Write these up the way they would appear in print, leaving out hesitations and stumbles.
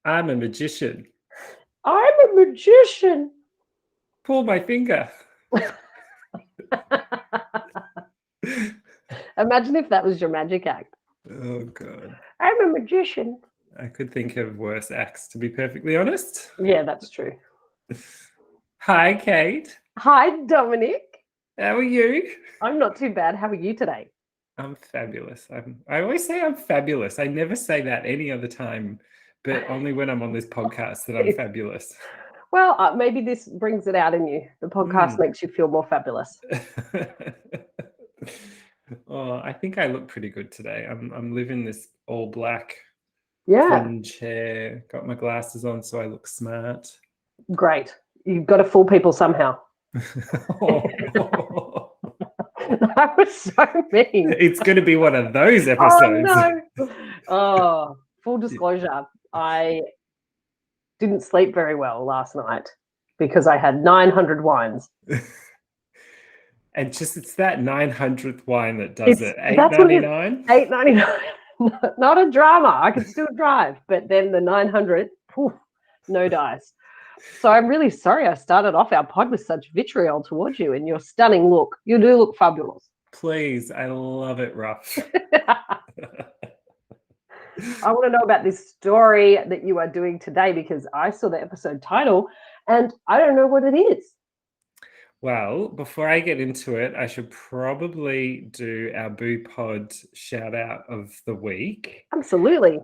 I'm a magician. I'm a magician. Pull my finger. Imagine if that was your magic act. Oh, God. I'm a magician. I could think of worse acts, to be perfectly honest. Yeah, that's true. Hi, Kate. Hi, Dominic. How are you? I'm not too bad. How are you today? I'm fabulous. I always say I'm fabulous. I never say that any other time, but only when I'm on this podcast that I'm fabulous. Well, maybe this brings it out in you. The podcast makes you feel more fabulous. Oh, I think I look pretty good today. I'm living this all black fringe hair. Got my glasses on, so I look smart. Great. You've got to fool people somehow. That was so mean. It's going to be one of those episodes. Oh, no. Oh, full disclosure. I didn't sleep very well last night because I had 900 wines. And it's that 900th wine that does it. $8.99? $8.99. Not a drama. I could still drive. But then the 900, no dice. So I'm really sorry I started off our pod with such vitriol towards you and your stunning look. You do look fabulous. Please, I love it rough. I want to know about this story that you are doing today because I saw the episode title and I don't know what it is. Well, before I get into it, I should probably do our Boo Pod shout out of the week. Absolutely.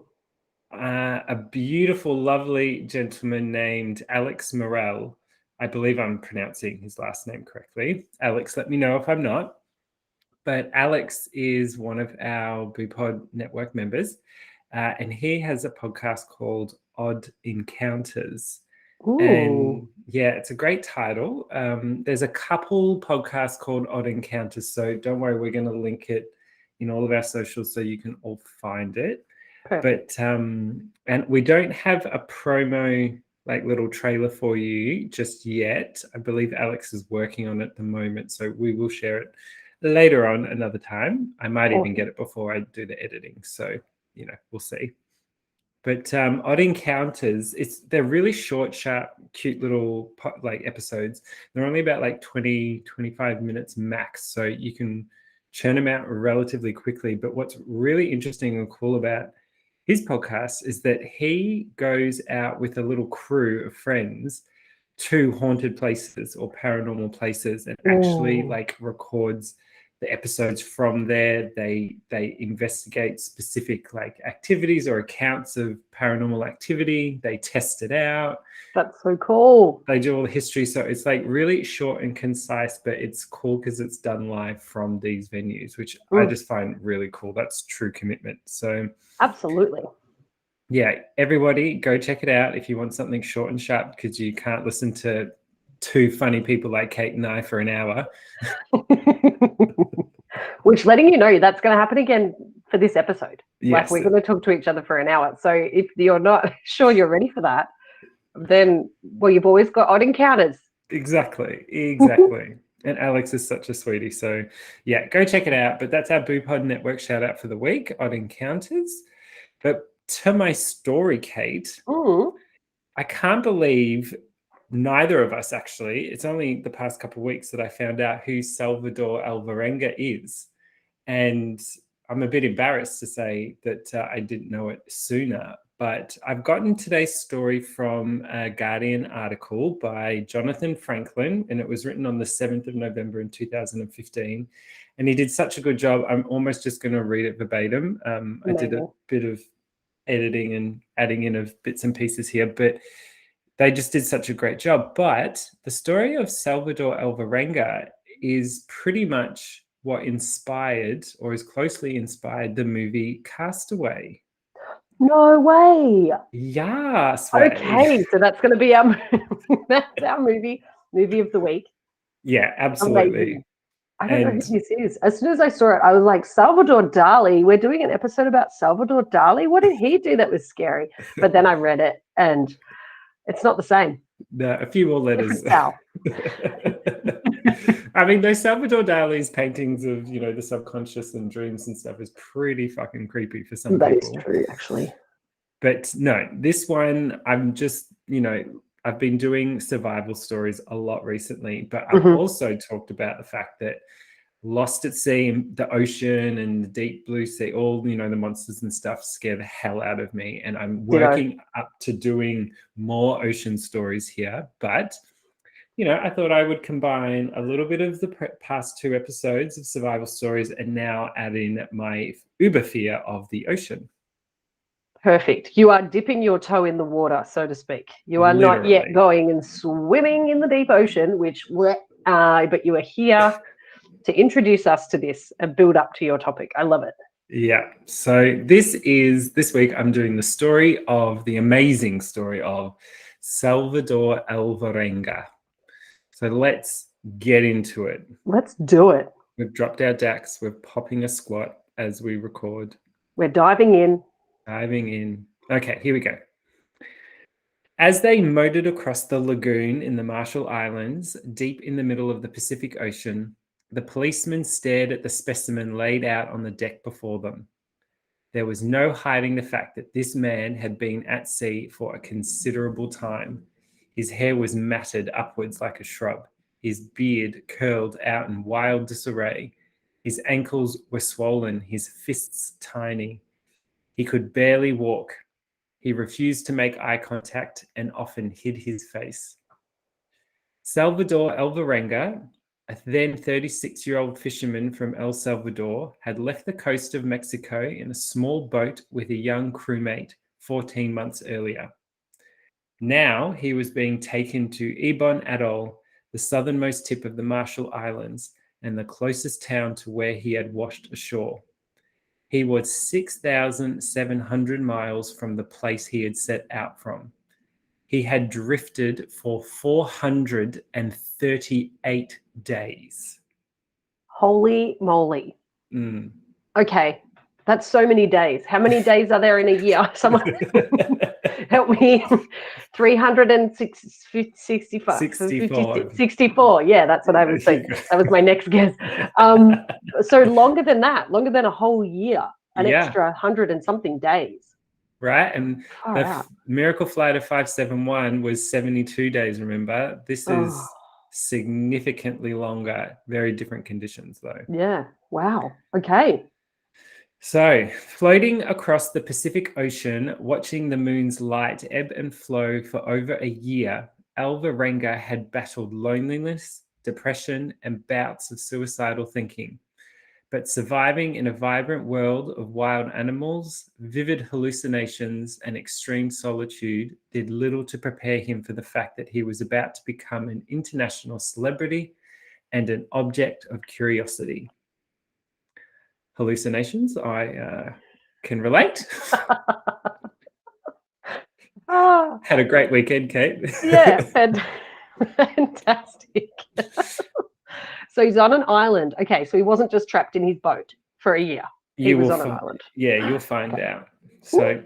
A beautiful, lovely gentleman named Alex Morel. I believe I'm pronouncing his last name correctly. Alex, let me know if I'm not. But Alex is one of our Boo Pod network members, and he has a podcast called Odd Encounters. Ooh. And yeah, it's a great title. There's a couple podcasts called Odd Encounters, so don't worry, we're going to link it in all of our socials so you can all find it. Perfect. But and we don't have a promo like little trailer for you just yet. I believe Alex is working on it at the moment, so we will share it later on another time. I might even get it before I do the editing, so we'll see. But Odd Encounters, they're really short, sharp, cute little episodes. They're only about 20-25 minutes max, so you can churn them out relatively quickly. But what's really interesting and cool about his podcast is that he goes out with a little crew of friends to haunted places or paranormal places and actually records the episodes from there. They investigate specific activities or accounts of paranormal activity. They test it out. That's so cool. They do all the history. So it's really short and concise, but it's cool because it's done live from these venues, which I just find really cool. That's true commitment. So absolutely. Yeah, everybody go check it out if you want something short and sharp because you can't listen to two funny people like Kate and I for an hour. Which, letting you know, that's going to happen again for this episode. Yes. We're going to talk to each other for an hour. So if you're not sure you're ready for that, then, you've always got Odd Encounters. Exactly. And Alex is such a sweetie. So, yeah, go check it out. But that's our Boo Pod Network shout out for the week, Odd Encounters. But to my story, Kate, I can't believe neither of us actually. It's only the past couple of weeks that I found out who Salvador Alvarenga is. And I'm a bit embarrassed to say that I didn't know it sooner. But I've gotten today's story from a Guardian article by Jonathan Franklin, and it was written on the 7th of November in 2015. And he did such a good job. I'm almost just going to read it verbatim. I did a bit of editing and adding in of bits and pieces here, but they just did such a great job. But the story of Salvador Alvarenga is pretty much what inspired or is closely inspired the movie Castaway. No way. Yeah. Okay, so that's going to be our movie of the week. Yeah, absolutely. Amazing. I don't know who this is. As soon as I saw it, I was like, Salvador Dali. We're doing an episode about Salvador Dali. What did he do that was scary? But then I read it, and it's not the same. No, a few more letters. I mean, those Salvador Dali's paintings of, the subconscious and dreams and stuff is pretty fucking creepy for some people. That is true, actually. But no, this one, I'm just, I've been doing survival stories a lot recently, but I've also talked about the fact that lost at sea, the ocean and the deep blue sea, all, the monsters and stuff scare the hell out of me. And I'm working up to doing more ocean stories here. But, I thought I would combine a little bit of the past 2 episodes of survival stories and now add in my uber fear of the ocean. Perfect. You are dipping your toe in the water, so to speak. You are Literally. not yet going and swimming in the deep ocean, but you are here to introduce us to this and build up to your topic. I love it. Yeah. So this week I'm doing the amazing story of Salvador Alvarenga. So let's get into it. Let's do it. We've dropped our decks. We're popping a squat as we record. We're diving in. Okay, here we go. As they motored across the lagoon in the Marshall Islands, deep in the middle of the Pacific Ocean, the policeman stared at the specimen laid out on the deck before them. There was no hiding the fact that this man had been at sea for a considerable time. His hair was matted upwards like a shrub. His beard curled out in wild disarray. His ankles were swollen, his fists tiny. He could barely walk. He refused to make eye contact and often hid his face. Salvador Alvarenga, a then 36-year-old fisherman from El Salvador, had left the coast of Mexico in a small boat with a young crewmate 14 months earlier. Now he was being taken to Ibon Atoll, the southernmost tip of the Marshall Islands and the closest town to where he had washed ashore. He was 6,700 miles from the place he had set out from. He had drifted for 438 days. Holy moly. Mm. Okay, that's so many days. How many days are there in a year? Someone help me. 365. 64. Yeah, that's what I was saying. That was my next guess. So longer than a whole year, an extra 100 and something days. Right. And the miracle flight of 571 was 72 days, remember? This is significantly longer, very different conditions though. Yeah. Wow. Okay. So, floating across the Pacific Ocean, watching the moon's light ebb and flow for over a year, Alvarenga had battled loneliness, depression, and bouts of suicidal thinking. But surviving in a vibrant world of wild animals, vivid hallucinations, and extreme solitude did little to prepare him for the fact that he was about to become an international celebrity and an object of curiosity. Hallucinations, I can relate. Had a great weekend, Kate. Yeah, fantastic. So he's on an island. Okay, so he wasn't just trapped in his boat for a year. He was on an island. Yeah, you'll find out. So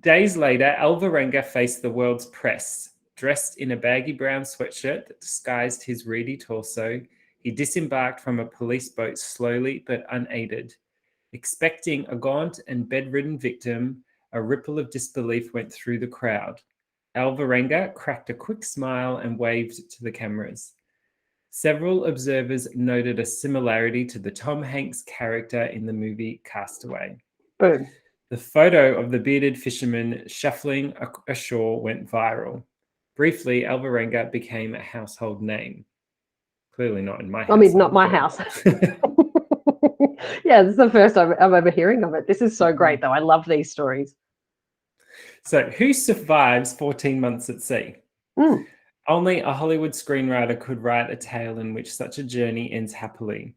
days later, Alvarenga faced the world's press. Dressed in a baggy brown sweatshirt that disguised his reedy torso, he disembarked from a police boat slowly but unaided. Expecting a gaunt and bedridden victim, a ripple of disbelief went through the crowd. Alvarenga cracked a quick smile and waved to the cameras. Several observers noted a similarity to the Tom Hanks character in the movie Castaway. Boom. The photo of the bearded fisherman shuffling ashore went viral. Briefly, Alvarenga became a household name. Clearly not in my house. I mean, not my house. Yeah, this is the first I'm ever hearing of it. This is so great, though. I love these stories. So, who survives 14 months at sea? Only a Hollywood screenwriter could write a tale in which such a journey ends happily.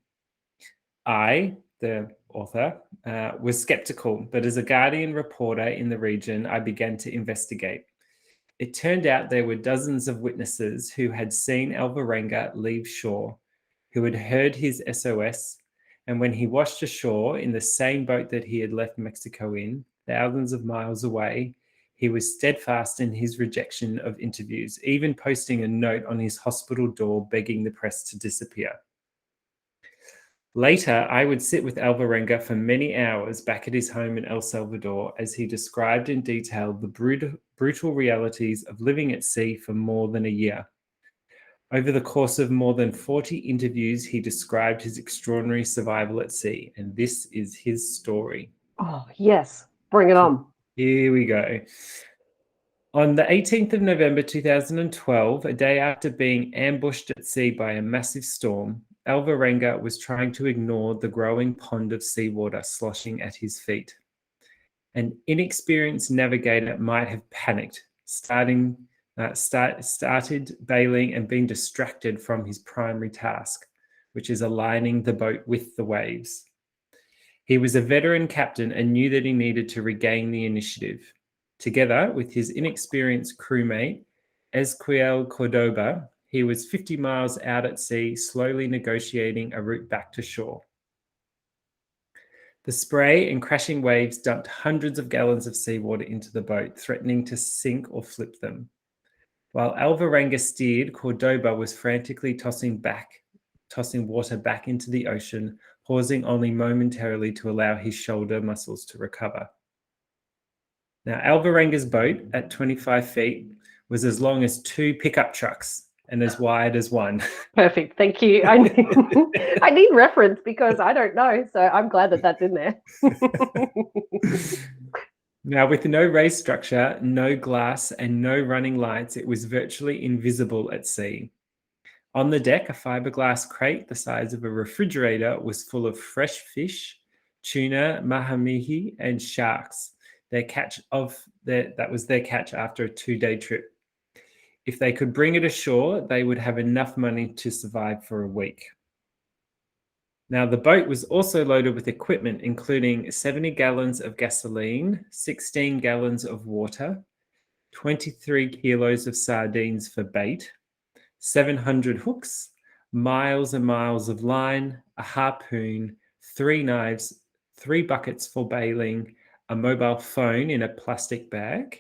I, the author, was skeptical, but as a Guardian reporter in the region, I began to investigate. It turned out there were dozens of witnesses who had seen Alvarenga leave shore, who had heard his SOS, and when he washed ashore in the same boat that he had left Mexico in, thousands of miles away, he was steadfast in his rejection of interviews, even posting a note on his hospital door begging the press to disappear. Later, I would sit with Alvarenga for many hours back at his home in El Salvador as he described in detail the brutal realities of living at sea for more than a year. Over the course of more than 40 interviews, he described his extraordinary survival at sea, and this is his story. Oh, yes. Bring it on. Here we go. On the 18th of November 2012, a day after being ambushed at sea by a massive storm, Alvarenga was trying to ignore the growing pond of seawater sloshing at his feet. An inexperienced navigator might have panicked, started bailing and been distracted from his primary task, which is aligning the boat with the waves. He was a veteran captain and knew that he needed to regain the initiative. Together with his inexperienced crewmate, Ezequiel Cordoba, he was 50 miles out at sea, slowly negotiating a route back to shore. The spray and crashing waves dumped hundreds of gallons of seawater into the boat, threatening to sink or flip them. While Alvarenga steered, Cordoba was frantically tossing water back into the ocean, pausing only momentarily to allow his shoulder muscles to recover. Now, Alvarenga's boat at 25 feet was as long as 2 pickup trucks and as wide as one. Perfect. Thank you. I need reference because I don't know. So I'm glad that that's in there. Now, with no raised structure, no glass, and no running lights, it was virtually invisible at sea. On the deck, a fiberglass crate the size of a refrigerator was full of fresh fish, tuna, mahamihi, and sharks. That was their catch after a 2-day trip. If they could bring it ashore, they would have enough money to survive for a week. Now, the boat was also loaded with equipment, including 70 gallons of gasoline, 16 gallons of water, 23 kilos of sardines for bait, 700 hooks, miles and miles of line, a harpoon, 3 knives, 3 buckets for bailing, a mobile phone in a plastic bag,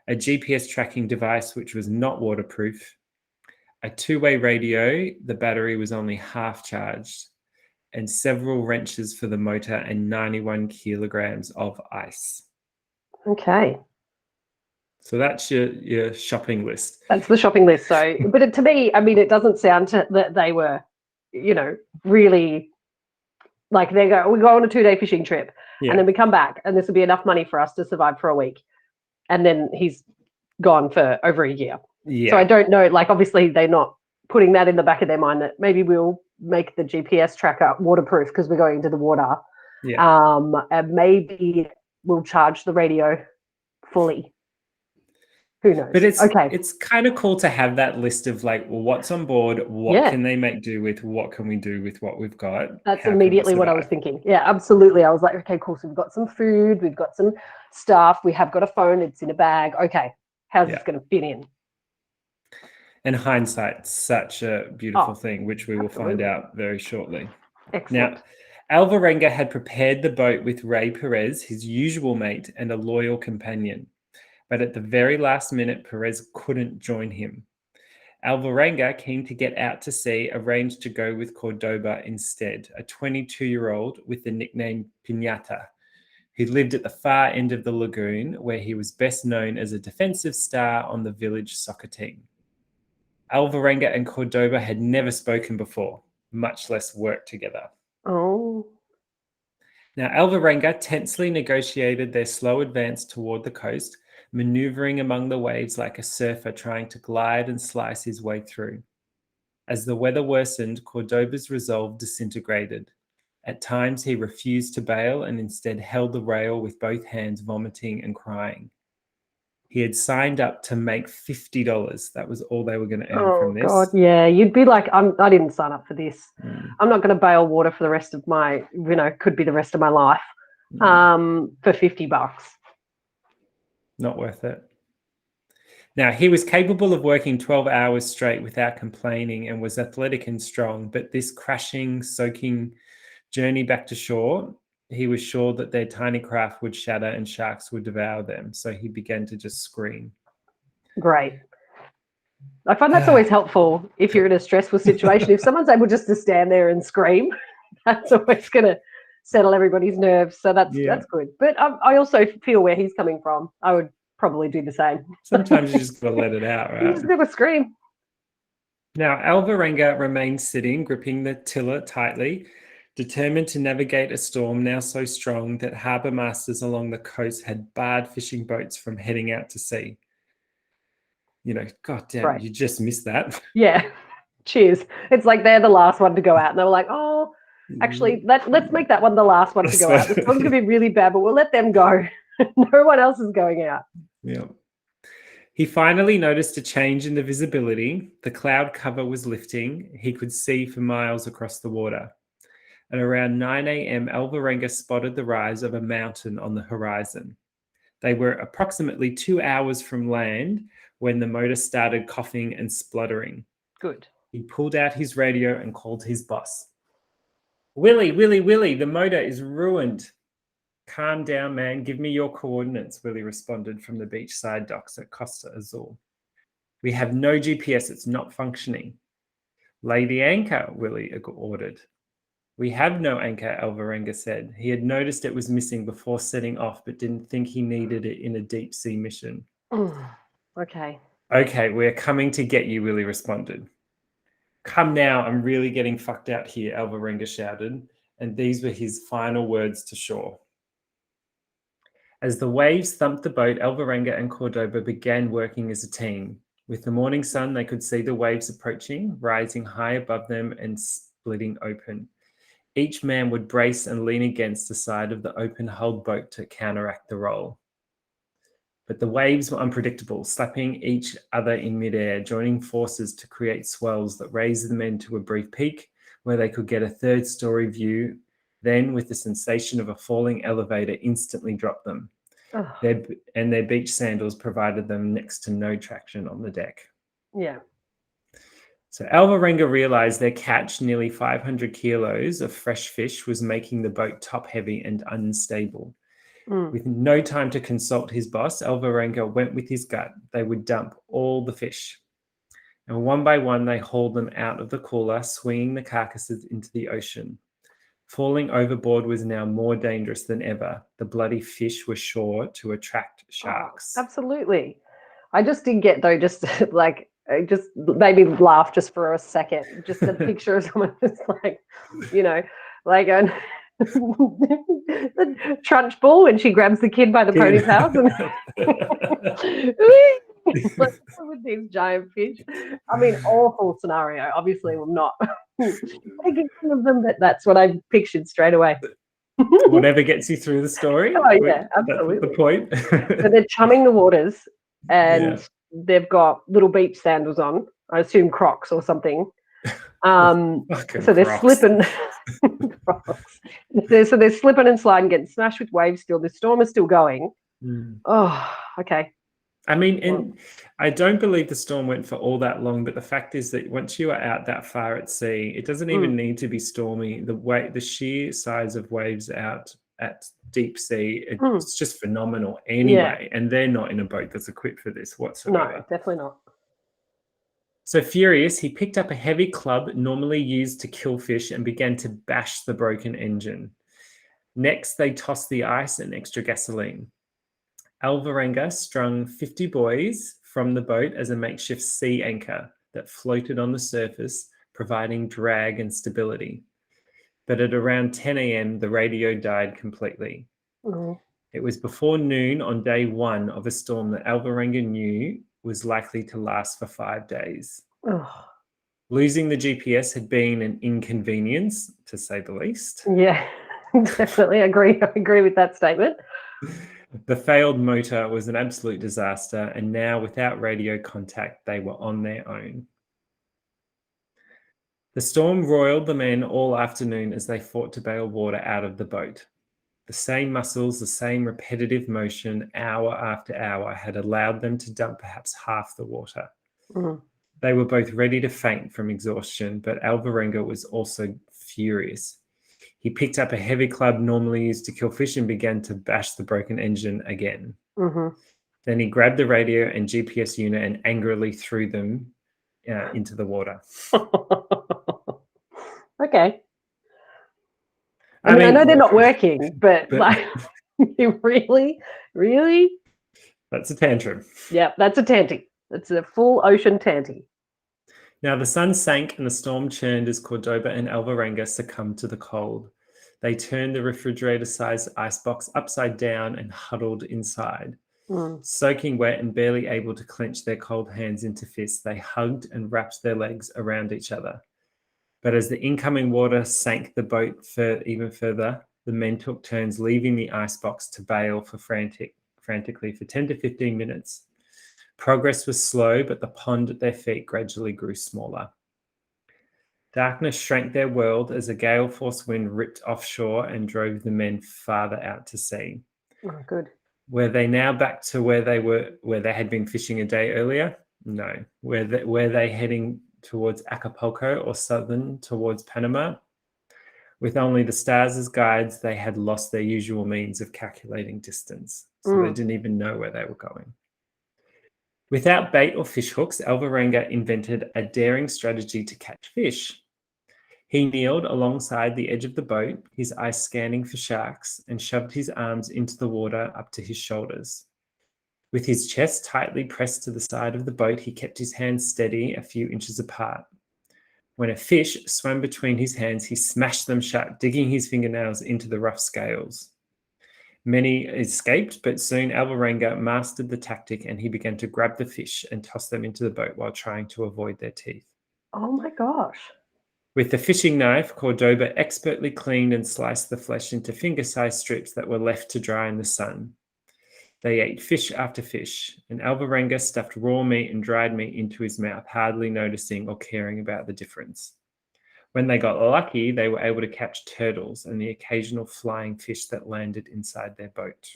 a GPS tracking device which was not waterproof, a 2-way radio, the battery was only half charged, and several wrenches for the motor and 91 kilograms of ice. Okay. So that's your shopping list. That's the shopping list. So, but to me, I mean, it doesn't sound that they were, really like we go on a 2-day fishing trip and then we come back and this will be enough money for us to survive for a week. And then he's gone for over a year. Yeah. So I don't know, like obviously they're not putting that in the back of their mind that maybe we'll make the GPS tracker waterproof because we're going into the water. Yeah. And maybe we'll charge the radio fully. Who knows? But it's kind of cool to have that list of like, well, what's on board? What can they make do with? What can we do with what we've got? That's immediately what I was thinking. Yeah, absolutely. I was like, okay, cool. So we've got some food, we've got some stuff, we have got a phone, it's in a bag. Okay, how's this going to fit in? And hindsight's such a beautiful thing, which we will find out very shortly. Excellent. Now, Alvarenga had prepared the boat with Ray Perez, his usual mate and a loyal companion. But at the very last minute, Perez couldn't join him. Alvarenga, keen to get out to sea, arranged to go with Cordoba instead, a 22-year-old with the nickname Piñata, who lived at the far end of the lagoon, where he was best known as a defensive star on the village soccer team. Alvarenga and Cordoba had never spoken before, much less worked together. Oh. Now, Alvarenga tensely negotiated their slow advance toward the coast, maneuvering among the waves like a surfer trying to glide and slice his way through. As the weather worsened, Cordoba's resolve disintegrated. At times, he refused to bail and instead held the rail with both hands, vomiting and crying. He had signed up to make $50. That was all they were going to earn from this. Oh, God, yeah. You'd be like, I didn't sign up for this. I'm not going to bail water for the rest of my, could be the rest of my life for $50. Not worth it. Now, he was capable of working 12 hours straight without complaining and was athletic and strong, but this crashing, soaking journey back to shore, he was sure that their tiny craft would shatter and sharks would devour them. So he began to just scream. Great. I find that's always helpful if you're in a stressful situation. If someone's able just to stand there and scream, That's always going to settle everybody's nerves. So that's good. But I also feel where he's coming from. I would probably do the same. Sometimes you just got to let it out, right? You just got to scream. Now, Alvarenga remained sitting, gripping the tiller tightly, determined to navigate a storm now so strong that harbour masters along the coast had barred fishing boats from heading out to sea. You know, God damn, you just missed that. Yeah. Cheers. It's like they're the last one to go out. And they were like, oh, actually, let's make that one the last one to go out. This one's going to be really bad, but we'll let them go. No one else is going out. Yeah. He finally noticed a change in the visibility. The cloud cover was lifting. He could see for miles across the water. At around 9 a.m., Alvarenga spotted the rise of a mountain on the horizon. They were approximately 2 hours from land when the motor started coughing and spluttering. Good. He pulled out his radio and called his boss. Willie, the motor is ruined. Calm down, man. Give me your coordinates, Willie responded from the beachside docks at Costa Azul. We have no GPS. It's not functioning. Lay the anchor, Willie ordered. We have no anchor, Alvarenga said. He had noticed it was missing before setting off, but didn't think he needed it in a deep sea mission. Okay. Okay, we're coming to get you, Willie responded. Come now, I'm really getting fucked out here, Alvarenga shouted, and these were his final words to shore. As the waves thumped the boat, Alvarenga and Cordoba began working as a team. With the morning sun, they could see the waves approaching, rising high above them and splitting open. Each man would brace and lean against the side of the open-hulled boat to counteract the roll. But the waves were unpredictable, slapping each other in midair, joining forces to create swells that raised the men to a brief peak where they could get a third-story view, then, with the sensation of a falling elevator, instantly drop them. Their beach sandals provided them next to no traction on the deck. Yeah. So Alvarenga realized their catch, nearly 500 kilos of fresh fish, was making the boat top-heavy and unstable. With no time to consult his boss, Alvarenga went with his gut. They would dump all the fish. And one by one, they hauled them out of the cooler, swinging the carcasses into the ocean. Falling overboard was now more dangerous than ever. The bloody fish were sure to attract sharks. Oh, absolutely. I just did get, though, just like, it just made me laugh just for a second. Just the picture of someone just like, you know, like the trunch bull when she grabs the kid by the ponytails and like, with these giant fish. I mean, awful scenario. Obviously, we're not making fun of them, but that's what I pictured straight away. Whatever gets you through the story. Oh, yeah, absolutely. That's the point. So they're chumming the waters and they've got little beach sandals on. I assume Crocs or something. So they're slipping. So they're slipping and sliding, getting smashed with waves still. The storm is still going. Oh, okay. I mean, and I don't believe the storm went for all that long, but the fact is that once you are out that far at sea, it doesn't even need to be stormy. The sheer size of waves out at deep sea, it's just phenomenal anyway. And they're not in a boat that's equipped for this whatsoever. No, definitely not. So furious, he picked up a heavy club normally used to kill fish and began to bash the broken engine. Next, they tossed the ice and extra gasoline. Alvarenga strung 50 buoys from the boat as a makeshift sea anchor that floated on the surface, providing drag and stability. But at around 10 a.m., the radio died completely. It was before noon on day one of a storm that Alvarenga knew was likely to last for 5 days. Losing the GPS had been an inconvenience, to say the least. Yeah, definitely agree. I agree with that statement. The failed motor was an absolute disaster, and now without radio contact, they were on their own. The storm roiled the men all afternoon as they fought to bail water out of the boat. The same muscles, the same repetitive motion, hour after hour, had allowed them to dump perhaps half the water. They were both ready to faint from exhaustion, but Alvarenga was also furious. He picked up a heavy club normally used to kill fish and began to bash the broken engine again. Then he grabbed the radio and GPS unit and angrily threw them into the water. Okay. I mean, I know they're not look, working, but like, you really? That's a tantrum. Yeah, that's a tanty. It's a full ocean tanty. Now the sun sank and the storm churned as Cordoba and Alvarenga succumbed to the cold. They turned the refrigerator-sized icebox upside down and huddled inside. Soaking wet and barely able to clench their cold hands into fists, they hugged and wrapped their legs around each other. But as the incoming water sank the boat even further, the men took turns leaving the icebox to bail frantically for 10 to 15 minutes. Progress was slow, but the pond at their feet gradually grew smaller. Darkness shrank their world as a gale-force wind ripped offshore and drove the men farther out to sea. Oh, good. Were they now back to where they had been fishing a day earlier? No. Were they heading towards Acapulco or southern towards Panama? With only the stars as guides, they had lost their usual means of calculating distance, so they didn't even know where they were going. Without bait or fish hooks, Alvarenga invented a daring strategy to catch fish. He kneeled alongside the edge of the boat, his eyes scanning for sharks, and shoved his arms into the water up to his shoulders. With his chest tightly pressed to the side of the boat, he kept his hands steady a few inches apart. When a fish swam between his hands, he smashed them shut, digging his fingernails into the rough scales. Many escaped, but soon Alvarenga mastered the tactic and he began to grab the fish and toss them into the boat while trying to avoid their teeth. Oh my gosh. With the fishing knife, Cordoba expertly cleaned and sliced the flesh into finger-sized strips that were left to dry in the sun. They ate fish after fish, and Alvarenga stuffed raw meat and dried meat into his mouth, hardly noticing or caring about the difference. When they got lucky, they were able to catch turtles and the occasional flying fish that landed inside their boat.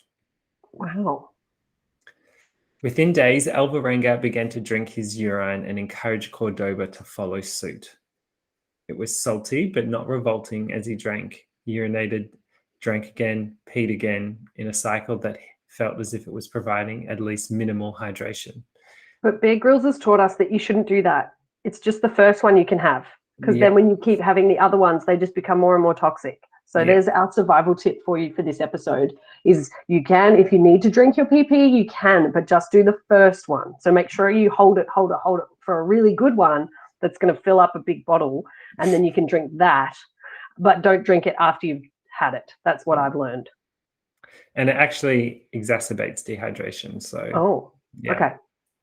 Wow. Within days, Alvarenga began to drink his urine and encouraged Cordoba to follow suit. It was salty, but not revolting as he drank, urinated, drank again, peed again, in a cycle that felt as if it was providing at least minimal hydration. But Bear Grylls has taught us that you shouldn't do that. It's just the first one you can have. Because then when you keep having the other ones, they just become more and more toxic. So there's our survival tip for you for this episode is you can, if you need to drink your PP, you can, but just do the first one. So make sure you hold it for a really good one that's going to fill up a big bottle, and then you can drink that, but don't drink it after you've had it. That's what I've learned. And it actually exacerbates dehydration. So, okay.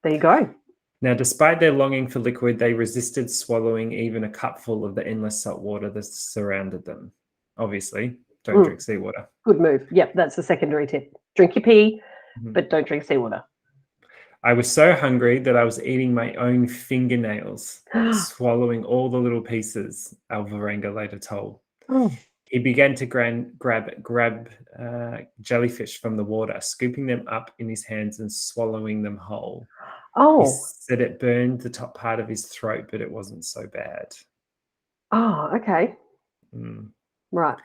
There you go. Now, despite their longing for liquid, they resisted swallowing even a cupful of the endless salt water that surrounded them. Obviously, don't drink seawater. Good move. Yep, that's the secondary tip. Drink your pee, but don't drink seawater. I was so hungry that I was eating my own fingernails, swallowing all the little pieces, Alvarenga later told. He began to grab jellyfish from the water, scooping them up in his hands and swallowing them whole. He said it burned the top part of his throat, but it wasn't so bad. Oh, okay. Right.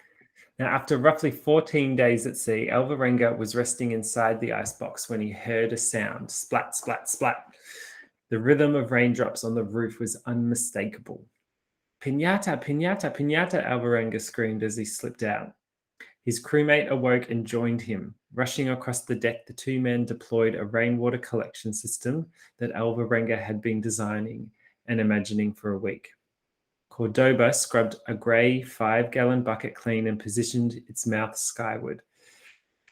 Now, after roughly 14 days at sea, Alvarenga was resting inside the icebox when he heard a sound, splat, splat, splat. The rhythm of raindrops on the roof was unmistakable. Piñata, piñata, piñata, Alvarenga screamed as he slipped out. His crewmate awoke and joined him. Rushing across the deck, the two men deployed a rainwater collection system that Alvarenga had been designing and imagining for a week. Cordoba scrubbed a grey 5-gallon bucket clean and positioned its mouth skyward.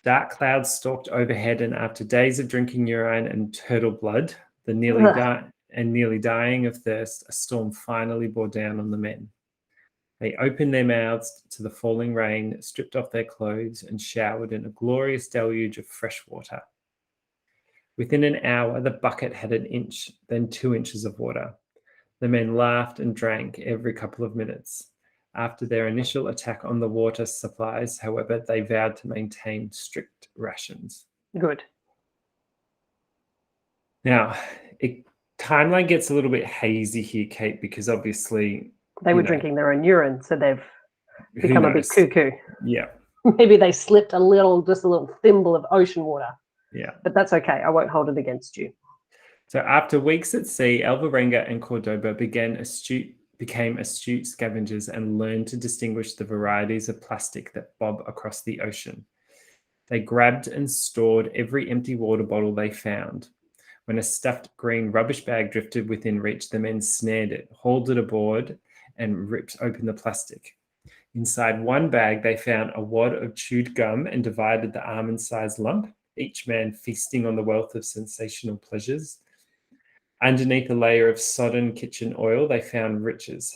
Dark clouds stalked overhead, and after days of drinking urine and turtle blood, nearly dying of thirst, a storm finally bore down on the men. They opened their mouths to the falling rain, stripped off their clothes, and showered in a glorious deluge of fresh water. Within an hour, the bucket had 1 inch, then 2 inches of water. The men laughed and drank every couple of minutes. After their initial attack on the water supplies, however, they vowed to maintain strict rations. Good. Now, timeline gets a little bit hazy here, Kate, because obviously they were drinking their own urine, so they've become a bit cuckoo. Yeah. Maybe they slipped just a little thimble of ocean water. Yeah. But that's okay. I won't hold it against you. So after weeks at sea, Alvarenga and Cordoba began astute became astute scavengers and learned to distinguish the varieties of plastic that bob across the ocean. They grabbed and stored every empty water bottle they found. When a stuffed green rubbish bag drifted within reach, the men snared it, hauled it aboard, and ripped open the plastic. Inside one bag, they found a wad of chewed gum and divided the almond-sized lump, each man feasting on the wealth of sensational pleasures. Underneath a layer of sodden kitchen oil, they found riches.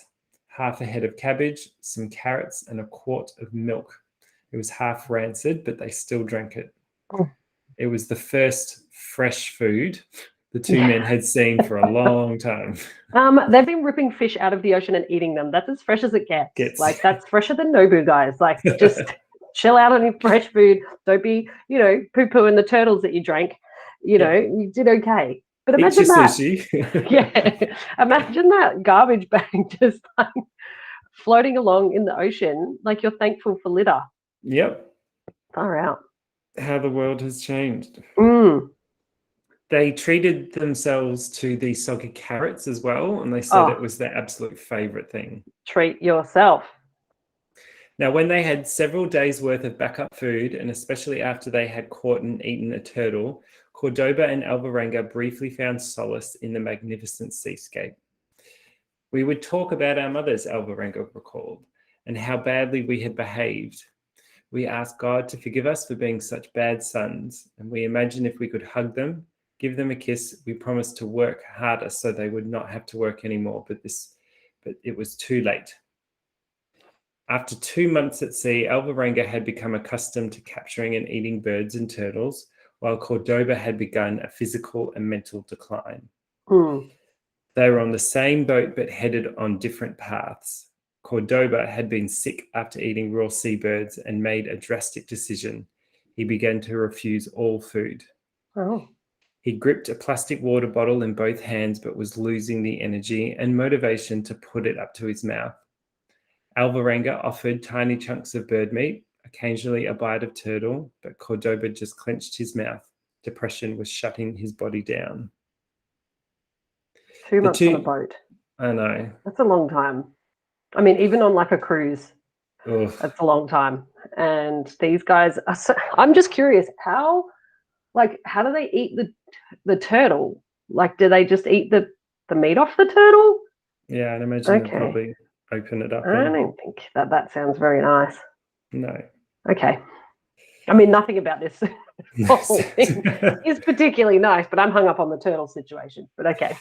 Half a head of cabbage, some carrots, and a quart of milk. It was half rancid, but they still drank it. Oh. It was the first fresh food the two men had seen for a long time. They've been ripping fish out of the ocean and eating them. That's as fresh as it gets. Like, that's fresher than Nobu, guys. Like, just chill out on your fresh food. Don't be, poo-pooing the turtles that you drank. You did okay. But imagine that. Sushi. Imagine that garbage bag just like floating along in the ocean, like you're thankful for litter. Yep. Far out. How the world has changed. Mm. They treated themselves to the soggy carrots as well, and they said it was their absolute favorite thing. Treat yourself. Now, when they had several days' worth of backup food, and especially after they had caught and eaten a turtle, Cordoba and Alvarenga briefly found solace in the magnificent seascape. We would talk about our mothers, Alvarenga recalled, and how badly we had behaved. We asked God to forgive us for being such bad sons, and we imagined if we could hug them, give them a kiss, we promised to work harder so they would not have to work anymore, but it was too late. After 2 months at sea, Alvarenga had become accustomed to capturing and eating birds and turtles, while Cordoba had begun a physical and mental decline. Mm. They were on the same boat but headed on different paths. Cordoba had been sick after eating raw seabirds and made a drastic decision. He began to refuse all food. Oh. He gripped a plastic water bottle in both hands but was losing the energy and motivation to put it up to his mouth. Alvarenga offered tiny chunks of bird meat, occasionally a bite of turtle, but Cordoba just clenched his mouth. Depression was shutting his body down. 2 months on a boat. I know. That's a long time. I mean, even on like a cruise, that's a long time. And these guys are I'm just curious, how do they eat the turtle? Like, do they just eat the meat off the turtle? Yeah, I'd imagine they'd probably open it up. I don't think that sounds very nice. No. Okay. I mean, nothing about this whole thing is particularly nice, but I'm hung up on the turtle situation. But okay.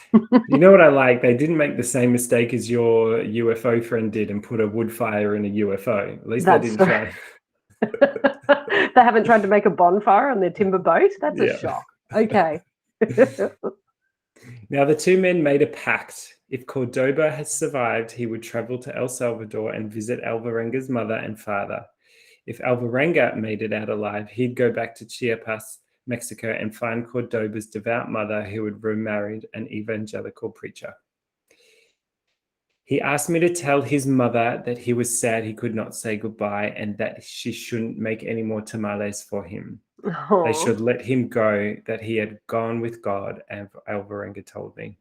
You know what I like? They didn't make the same mistake as your UFO friend did and put a wood fire in a UFO. At least they didn't try. They haven't tried to make a bonfire on their timber boat? That's a shock. Okay. Now, the two men made a pact. If Cordoba had survived, he would travel to El Salvador and visit Alvarenga's mother and father. If Alvarenga made it out alive, he'd go back to Chiapas, Mexico, and find Cordoba's devout mother, who had remarried an evangelical preacher. He asked me to tell his mother that he was sad he could not say goodbye and that she shouldn't make any more tamales for him. Aww. They should let him go, that he had gone with God, Alvarenga told me.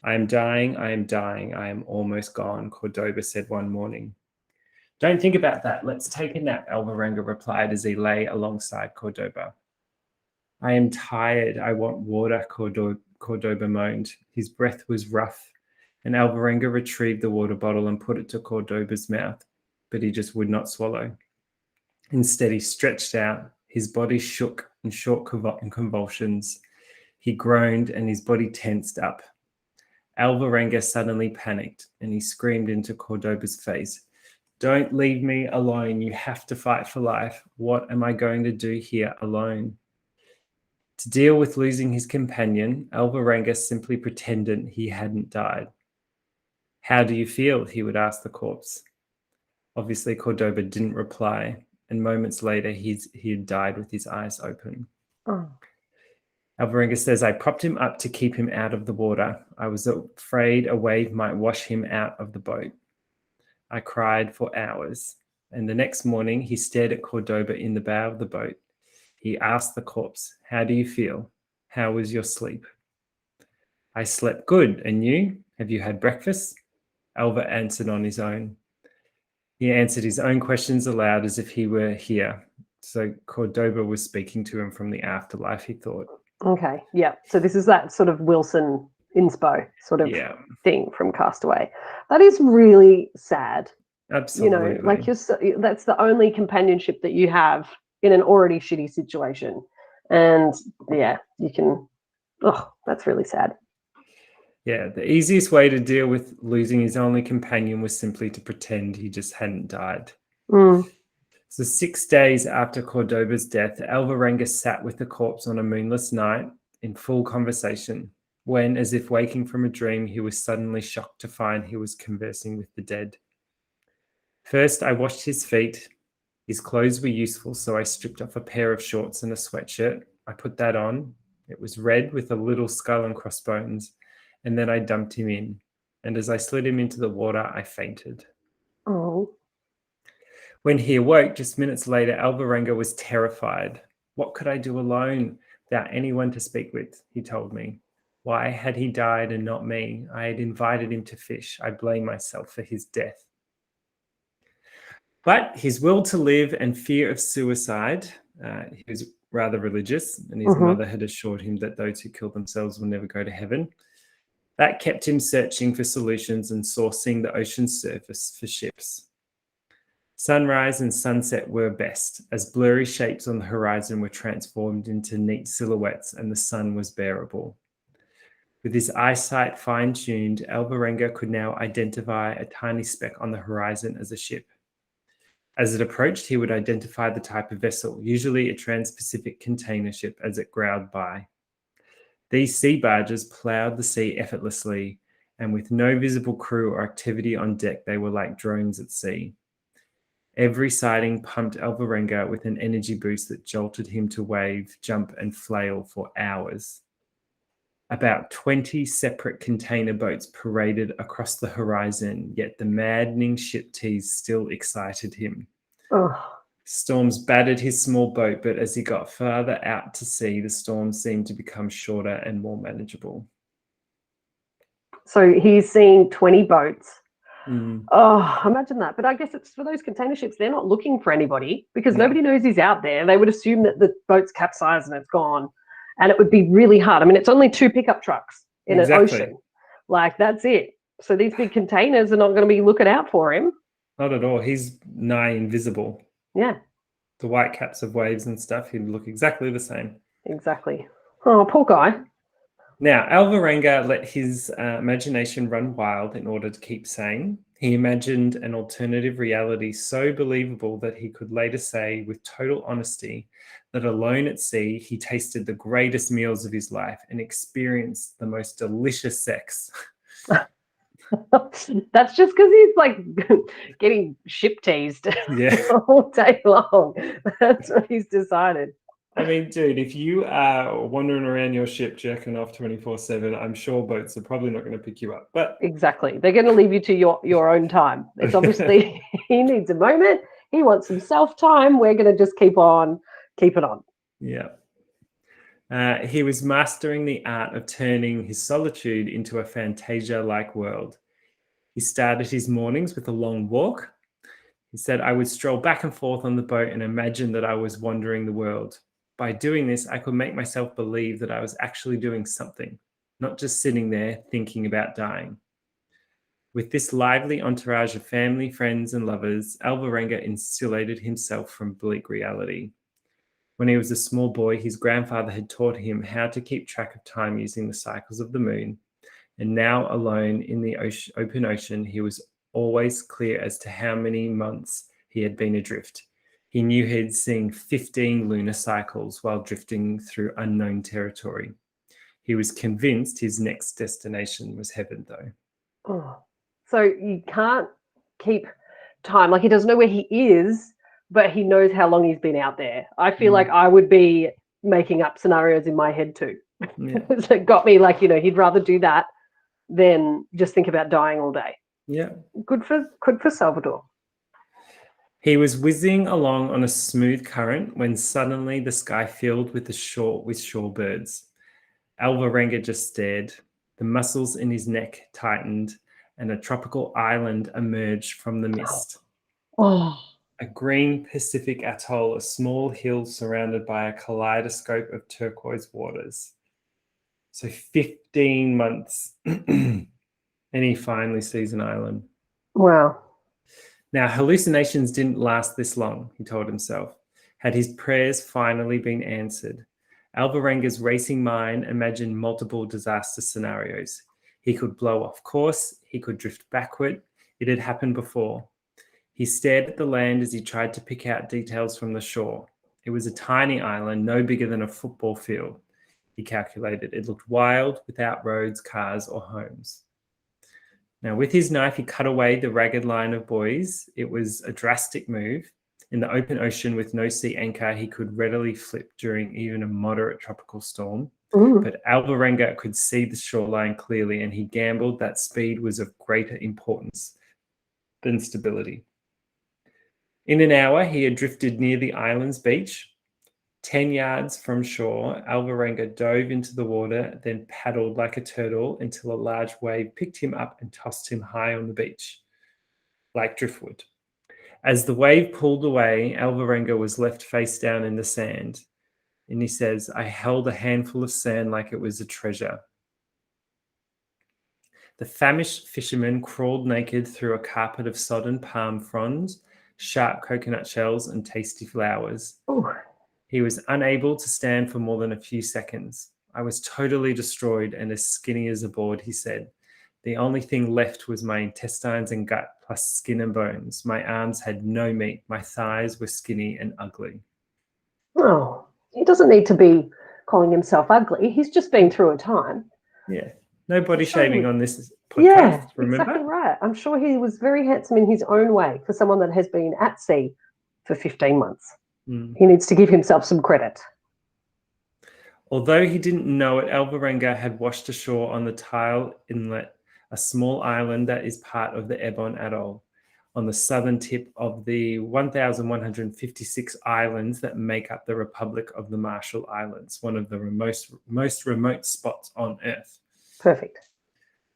I am dying, I am almost gone, Cordoba said one morning. Don't think about that. Let's take a nap, Alvarenga replied as he lay alongside Cordoba. I am tired. I want water, Cordoba moaned. His breath was rough, and Alvarenga retrieved the water bottle and put it to Cordoba's mouth, but he just would not swallow. Instead, he stretched out. His body shook in short convulsions. He groaned, and his body tensed up. Alvarenga suddenly panicked, and he screamed into Cordoba's face. Don't leave me alone. You have to fight for life. What am I going to do here alone? To deal with losing his companion, Alvarenga simply pretended he hadn't died. How do you feel? He would ask the corpse. Obviously, Cordoba didn't reply, and moments later, he had died with his eyes open. Oh. Alvarenga says, I propped him up to keep him out of the water. I was afraid a wave might wash him out of the boat. I cried for hours, and the next morning he stared at Cordoba in the bow of the boat. He asked the corpse, how do you feel? How was your sleep? I slept good, and you? Have you had breakfast? Alva answered on his own. He answered his own questions aloud as if he were here. So Cordoba was speaking to him from the afterlife, he thought. Okay, yeah. So this is that sort of Wilson inspo sort of Yeah, thing from Castaway. That is really sad. absolutely. You know, like that's the only companionship that you have in an already shitty situation. And yeah, you can, oh, that's really sad. Yeah, the easiest way to deal with losing his only companion was simply to pretend he just hadn't died. Mm. So 6 days after Cordoba's death, Alvarenga sat with the corpse on a moonless night in full conversation, when, as if waking from a dream, he was suddenly shocked to find he was conversing with the dead. First, I washed his feet. His clothes were useful, so I stripped off a pair of shorts and a sweatshirt. I put that on. It was red with a little skull and crossbones, and then I dumped him in. And as I slid him into the water, I fainted. Oh. When he awoke just minutes later, Alvarenga was terrified. What could I do alone without anyone to speak with, he told me. Why had he died and not me? I had invited him to fish. I blame myself for his death. But his will to live and fear of suicide, he was rather religious, and his mother had assured him that those who kill themselves will never go to heaven. That kept him searching for solutions and sourcing the ocean's surface for ships. Sunrise and sunset were best, as blurry shapes on the horizon were transformed into neat silhouettes and the sun was bearable. With his eyesight fine-tuned, Alvarenga could now identify a tiny speck on the horizon as a ship. As it approached, he would identify the type of vessel, usually a trans-Pacific container ship, as it growled by. These sea barges ploughed the sea effortlessly, and with no visible crew or activity on deck, they were like drones at sea. Every sighting pumped Alvarenga with an energy boost that jolted him to wave, jump, and flail for hours. About 20 separate container boats paraded across the horizon, yet the maddening ship tease still excited him. Oh. Storms battered his small boat, but as he got farther out to sea, the storms seemed to become shorter and more manageable. So he's seeing 20 boats. Mm. Oh, imagine that. But I guess it's for those container ships, they're not looking for anybody because nobody knows he's out there. They would assume that the boat's capsized and it's gone. And it would be really hard. I mean, it's only 2 pickup trucks in an ocean. Like, that's it. So these big containers are not going to be looking out for him. Not at all. He's nigh invisible. Yeah. The white caps of waves and stuff, he'd look exactly the same. Exactly. Oh, poor guy. Now, Alvarenga let his imagination run wild in order to keep sane. He imagined an alternative reality so believable that he could later say with total honesty that alone at sea, he tasted the greatest meals of his life and experienced the most delicious sex. That's just because he's like getting ship teased all day long. That's what he's decided. I mean, dude, if you are wandering around your ship jerking off 24/7, I'm sure boats are probably not going to pick you up. But exactly, they're going to leave you to your own time. It's obviously he needs a moment. He wants some self-time. We're going to just keep it on. Yeah. He was mastering the art of turning his solitude into a Fantasia-like world. He started his mornings with a long walk. He said, I would stroll back and forth on the boat and imagine that I was wandering the world. By doing this, I could make myself believe that I was actually doing something, not just sitting there thinking about dying. With this lively entourage of family, friends, and lovers, Alvarenga insulated himself from bleak reality. When he was a small boy, his grandfather had taught him how to keep track of time using the cycles of the moon. And now, alone in the open ocean, he was always clear as to how many months he had been adrift. He knew he'd seen 15 lunar cycles while drifting through unknown territory. He was convinced his next destination was heaven, though. Oh. So you can't keep time. Like, he doesn't know where he is, but he knows how long he's been out there. I feel like I would be making up scenarios in my head too. Yeah. So it got me like, he'd rather do that than just think about dying all day. Yeah. Good for Salvador. He was whizzing along on a smooth current when suddenly the sky filled with shorebirds. Alvarenga just stared. The muscles in his neck tightened and a tropical island emerged from the mist. Oh, A green Pacific atoll, a small hill surrounded by a kaleidoscope of turquoise waters. So 15 months, and he finally sees an island. wow. Now, hallucinations didn't last this long, he told himself. Had his prayers finally been answered? Alvarenga's racing mind imagined multiple disaster scenarios. He could blow off course, he could drift backward. It had happened before. He stared at the land as he tried to pick out details from the shore. It was a tiny island, no bigger than a football field. He calculated. It looked wild, without roads, cars, or homes. Now, with his knife, he cut away the ragged line of buoys. It was a drastic move. In the open ocean with no sea anchor, he could readily flip during even a moderate tropical storm. But Alvarenga could see the shoreline clearly, and he gambled that speed was of greater importance than stability. In an hour, he had drifted near the island's beach. 10 yards from shore, Alvarenga dove into the water, then paddled like a turtle until a large wave picked him up and tossed him high on the beach, like driftwood. As the wave pulled away, Alvarenga was left face down in the sand. And he says, I held a handful of sand like it was a treasure. The famished fisherman crawled naked through a carpet of sodden palm fronds, sharp coconut shells, and tasty flowers. Ooh. He was unable to stand for more than a few seconds. I was totally destroyed and as skinny as a board, he said. The only thing left was my intestines and gut, plus skin and bones. My arms had no meat. My thighs were skinny and ugly. Oh, he doesn't need to be calling himself ugly. He's just been through a time. Yeah. No body shaming on this podcast, yeah, remember? Exactly right. I'm sure he was very handsome in his own way for someone that has been at sea for 15 months. He needs to give himself some credit. Although he didn't know it, Alvarenga had washed ashore on the Tile Inlet, a small island that is part of the Ebon Atoll, on the southern tip of the 1,156 islands that make up the Republic of the Marshall Islands, one of the most remote spots on Earth. Perfect.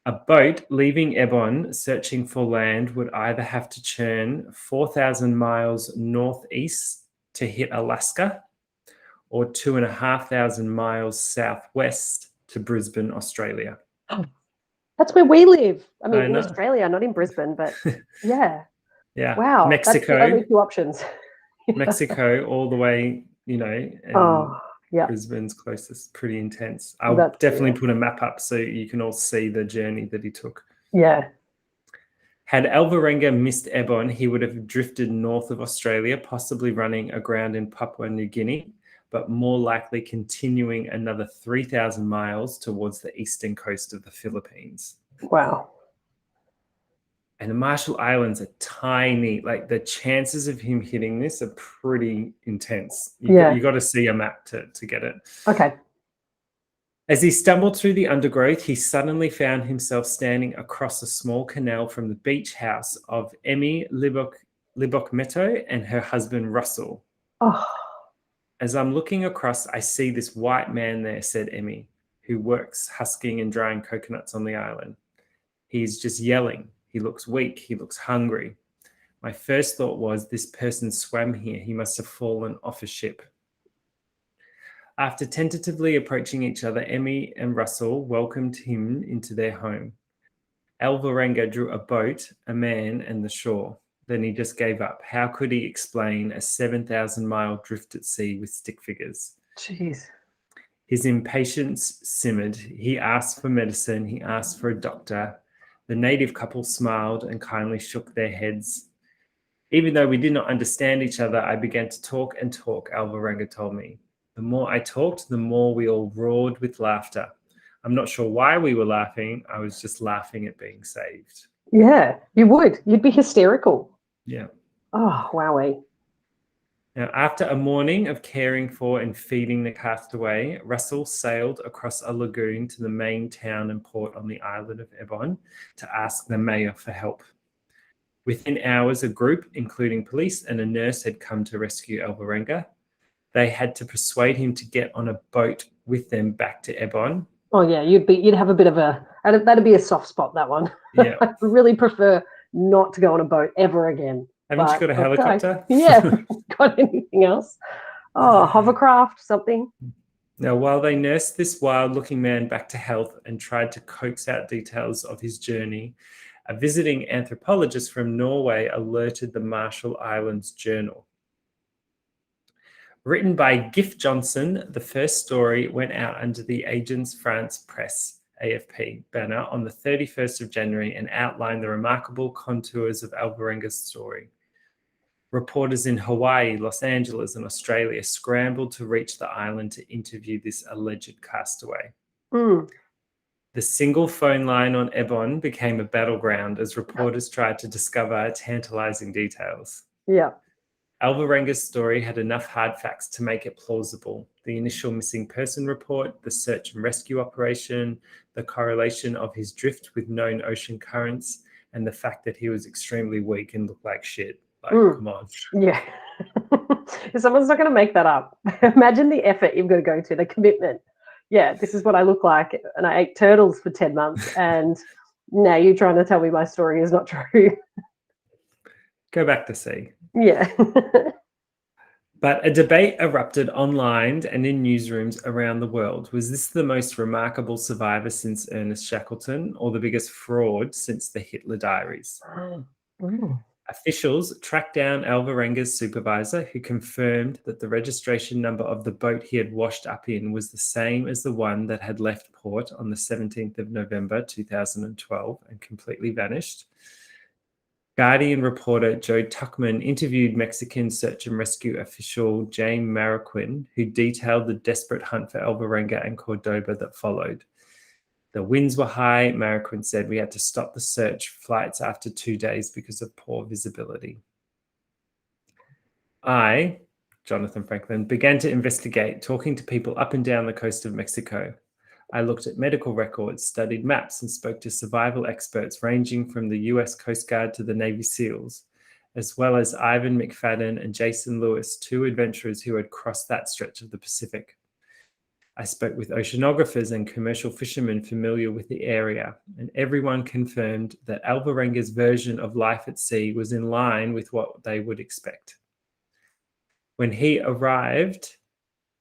A boat leaving Ebon searching for land would either have to churn 4,000 miles northeast to hit Alaska, or 2,500 miles southwest to Brisbane, Australia. Oh, that's where we live. I mean, in know. Australia, not in Brisbane, but yeah. Yeah. Wow. Mexico. That's the only two options. Mexico, all the way, and yeah. Brisbane's closest. Pretty intense. I'll definitely put a map up so you can all see the journey that he took. Yeah. Had Alvarenga missed Ebon, he would have drifted north of Australia, possibly running aground in Papua New Guinea, but more likely continuing another 3,000 miles towards the eastern coast of the Philippines. Wow. And the Marshall Islands are tiny. Like, the chances of him hitting this are pretty intense. You got to see a map to get it. Okay. As he stumbled through the undergrowth, he suddenly found himself standing across a small canal from the beach house of Emmy Libok-Meto and her husband, Russell. Oh. As I'm looking across, I see this white man there, said Emmy, who works husking and drying coconuts on the island. He's just yelling. He looks weak. He looks hungry. My first thought was, this person swam here. He must have fallen off a ship. After tentatively approaching each other, Emmy and Russell welcomed him into their home. Alvarenga drew a boat, a man, and the shore. Then he just gave up. How could he explain a 7,000-mile drift at sea with stick figures? Jeez. His impatience simmered. He asked for medicine. He asked for a doctor. The native couple smiled and kindly shook their heads. Even though we did not understand each other, I began to talk and talk, Alvarenga told me. The more I talked, the more we all roared with laughter. I'm not sure why we were laughing. I was just laughing at being saved. Yeah, you would. You'd be hysterical. Yeah. Oh, wowie. Now, after a morning of caring for and feeding the castaway, Russell sailed across a lagoon to the main town and port on the island of Ebon to ask the mayor for help. Within hours, a group, including police and a nurse, had come to rescue Alvarenga. They had to persuade him to get on a boat with them back to Ebon. Oh yeah, you'd have a bit of a That'd be a soft spot, that one. Yeah. I really prefer not to go on a boat ever again. Haven't you got a helicopter? Yeah. Got anything else? Oh, hovercraft, something. Now, while they nursed this wild-looking man back to health and tried to coax out details of his journey, a visiting anthropologist from Norway alerted the Marshall Islands Journal. Written by Giff Johnson, the first story went out under the Agence France Presse (AFP) banner on the 31st of January and outlined the remarkable contours of Alvarenga's story. Reporters in Hawaii, Los Angeles, and Australia scrambled to reach the island to interview this alleged castaway. Mm. The single phone line on Ebon became a battleground as reporters tried to discover tantalizing details. Yeah. Alvarenga's story had enough hard facts to make it plausible. The initial missing person report, the search and rescue operation, the correlation of his drift with known ocean currents, and the fact that he was extremely weak and looked like shit. Like, come on. Yeah. Someone's not going to make that up. Imagine the effort you've got to go to, the commitment. Yeah, this is what I look like. And I ate turtles for 10 months. And now you're trying to tell me my story is not true. Go back to sea. Yeah. But a debate erupted online and in newsrooms around the world. Was this the most remarkable survivor since Ernest Shackleton, or the biggest fraud since the Hitler Diaries? Officials tracked down Alvarenga's supervisor, who confirmed that the registration number of the boat he had washed up in was the same as the one that had left port on the 17th of November 2012 and completely vanished. Guardian reporter Joe Tuckman interviewed Mexican search and rescue official Jane Marroquin, who detailed the desperate hunt for Alvarenga and Cordoba that followed. The winds were high, Marroquin said. We had to stop the search flights after 2 days because of poor visibility. I, Jonathan Franklin, began to investigate, talking to people up and down the coast of Mexico. I looked at medical records, studied maps, and spoke to survival experts ranging from the US Coast Guard to the Navy SEALs, as well as Ivan McFadden and Jason Lewis, two adventurers who had crossed that stretch of the Pacific. I spoke with oceanographers and commercial fishermen familiar with the area, and everyone confirmed that Alvarenga's version of life at sea was in line with what they would expect. When he arrived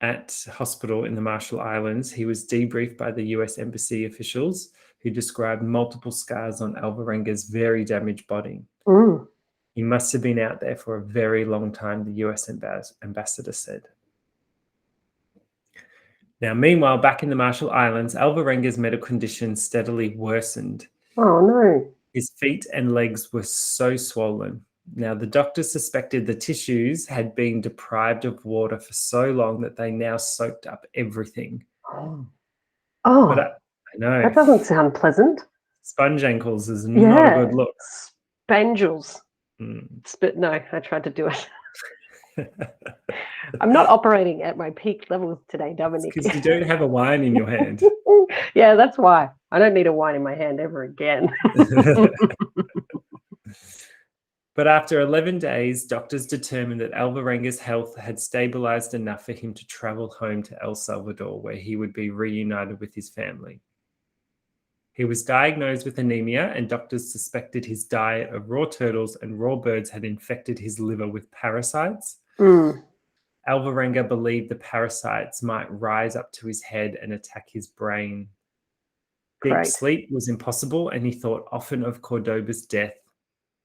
at hospital in the Marshall Islands, he was debriefed by the US Embassy officials, who described multiple scars on Alvarenga's very damaged body. He must have been out there for a very long time, the US ambassador said. Now, meanwhile, back in the Marshall Islands, Alvarenga's medical condition steadily worsened. Oh, no. His feet and legs were so swollen. Now, the doctors suspected the tissues had been deprived of water for so long that they now soaked up everything. Oh, but I know. That doesn't sound pleasant. Sponge ankles is not a good look. Spangles. But no, I tried to do it. I'm not operating at my peak levels today, Dominic. Because you don't have a wine in your hand. Yeah, that's why. I don't need a wine in my hand ever again. But after 11 days, doctors determined that Alvarenga's health had stabilized enough for him to travel home to El Salvador, where he would be reunited with his family. He was diagnosed with anemia, and doctors suspected his diet of raw turtles and raw birds had infected his liver with parasites. Alvarenga believed the parasites might rise up to his head and attack his brain. Deep sleep was impossible, and he thought often of Cordoba's death.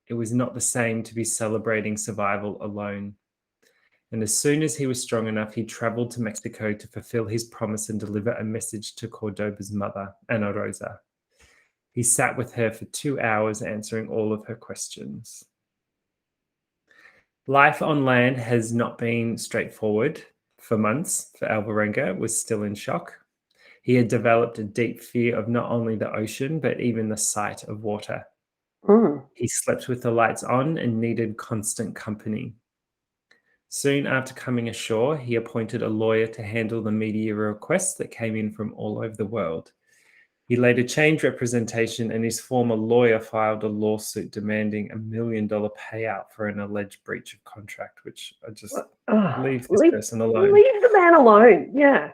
It was not the same to be celebrating survival alone. And as soon as he was strong enough, he traveled to Mexico to fulfill his promise and deliver a message to Cordoba's mother, Ana Rosa. He sat with her for 2 hours, answering all of her questions. Life on land has not been straightforward for months for Alvarenga, was still in shock. He had developed a deep fear of not only the ocean, but even the sight of water. He slept with the lights on and needed constant company. Soon after coming ashore, he appointed a lawyer to handle the media requests that came in from all over the world. He later changed representation, and his former lawyer filed a lawsuit demanding $1 million payout for an alleged breach of contract, which I just leave this person alone. Leave the man alone, yeah.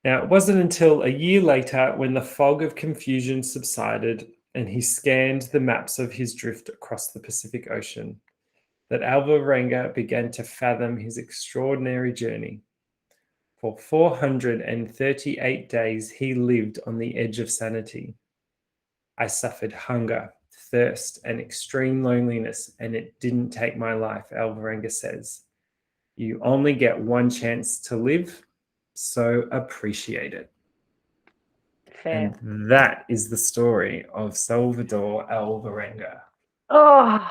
Now, it wasn't until a year later, when the fog of confusion subsided and he scanned the maps of his drift across the Pacific Ocean, that Alvarenga began to fathom his extraordinary journey. For 438 days, he lived on the edge of sanity. I suffered hunger, thirst, and extreme loneliness, and it didn't take my life, Alvarenga says. You only get one chance to live, so appreciate it. Fair. And that is the story of Salvador Alvarenga. Oh,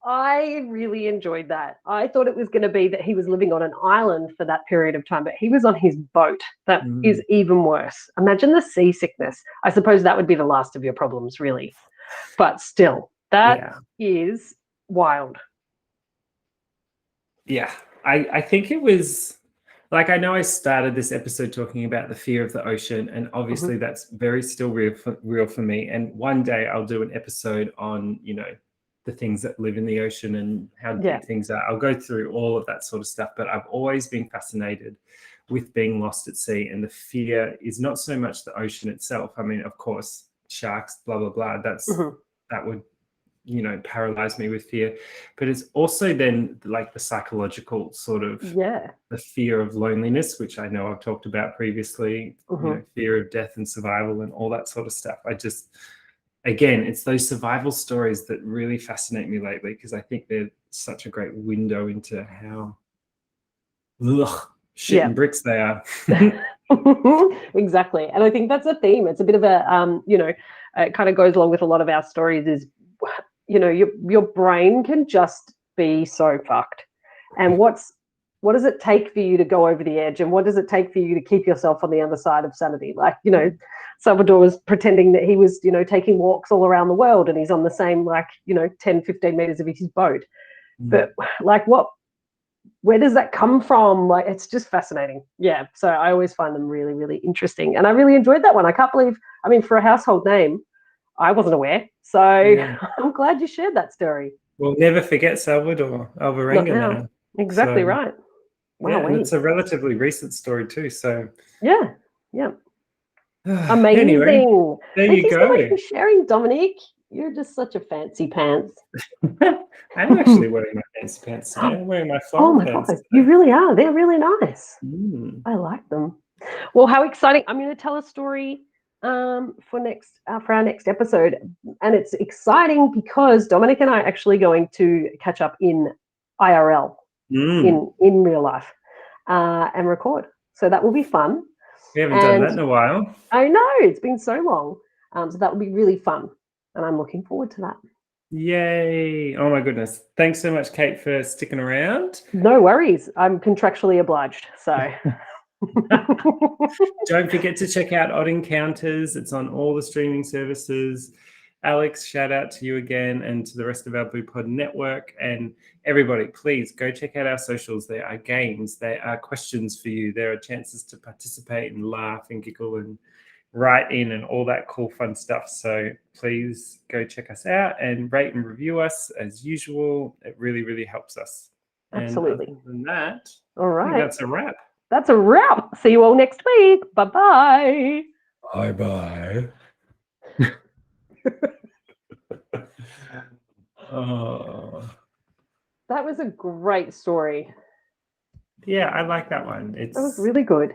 I really enjoyed that. I thought it was going to be that he was living on an island for that period of time, but he was on his boat. That is even worse. Imagine the seasickness. I suppose that would be the last of your problems, really. But still, that is wild. Yeah, I think it was, like, I know I started this episode talking about the fear of the ocean, and obviously that's very still real for me. And one day I'll do an episode on, you know, the things that live in the ocean and how deep things are. I'll go through all of that sort of stuff, but I've always been fascinated with being lost at sea, and the fear is not so much the ocean itself. I mean, of course, sharks, blah, blah, blah. That would, you know, paralyze me with fear, but it's also then like the psychological sort of the fear of loneliness, which I know I've talked about previously, you know, fear of death and survival and all that sort of stuff. I just, again, it's those survival stories that really fascinate me lately, because I think they're such a great window into how shit and bricks they are. Exactly. And I think that's a theme. It's a bit of a, you know, it kind of goes along with a lot of our stories is, you know, your brain can just be so fucked. And what does it take for you to go over the edge? And what does it take for you to keep yourself on the other side of sanity? Like, you know, Salvador was pretending that he was, you know, taking walks all around the world and he's on the same, like, you know, 10, 15 meters of his boat. But like, where does that come from? Like, it's just fascinating. Yeah. So I always find them really, really interesting. And I really enjoyed that one. I can't believe, I mean, for a household name, I wasn't aware. So I'm glad you shared that story. We'll never forget Salvador Alvarenga now. Exactly right. Wow. Yeah, and it's a relatively recent story too. So yeah. Amazing. Anyway, there Thank you go. so much for sharing, Dominic. You're just such a fancy pants. I'm actually wearing my fancy pants today. I'm wearing my floral pants. God, you really are. They're really nice. I like them. Well, how exciting. I'm going to tell a story for our next episode. And it's exciting because Dominic and I are actually going to catch up in IRL, in real life, and record. So that will be fun. We haven't done that in a while. I know, it's been so long. So that will be really fun. And I'm looking forward to that. Yay. Oh my goodness. Thanks so much, Kate, for sticking around. No worries. I'm contractually obliged. So don't forget to check out Odd Encounters. It's on all the streaming services. Alex, shout out to you again and to the rest of our Blue Pod network. And everybody, please go check out our socials. There are games, there are questions for you, there are chances to participate and laugh and giggle and write in and all that cool fun stuff. So please go check us out and rate and review us as usual. It really, really helps us. Absolutely. And other than that, all right, I think that's a wrap. That's a wrap. See you all next week. Bye-bye. Bye-bye. Oh, that was a great story. Yeah, I like that one. That was really good.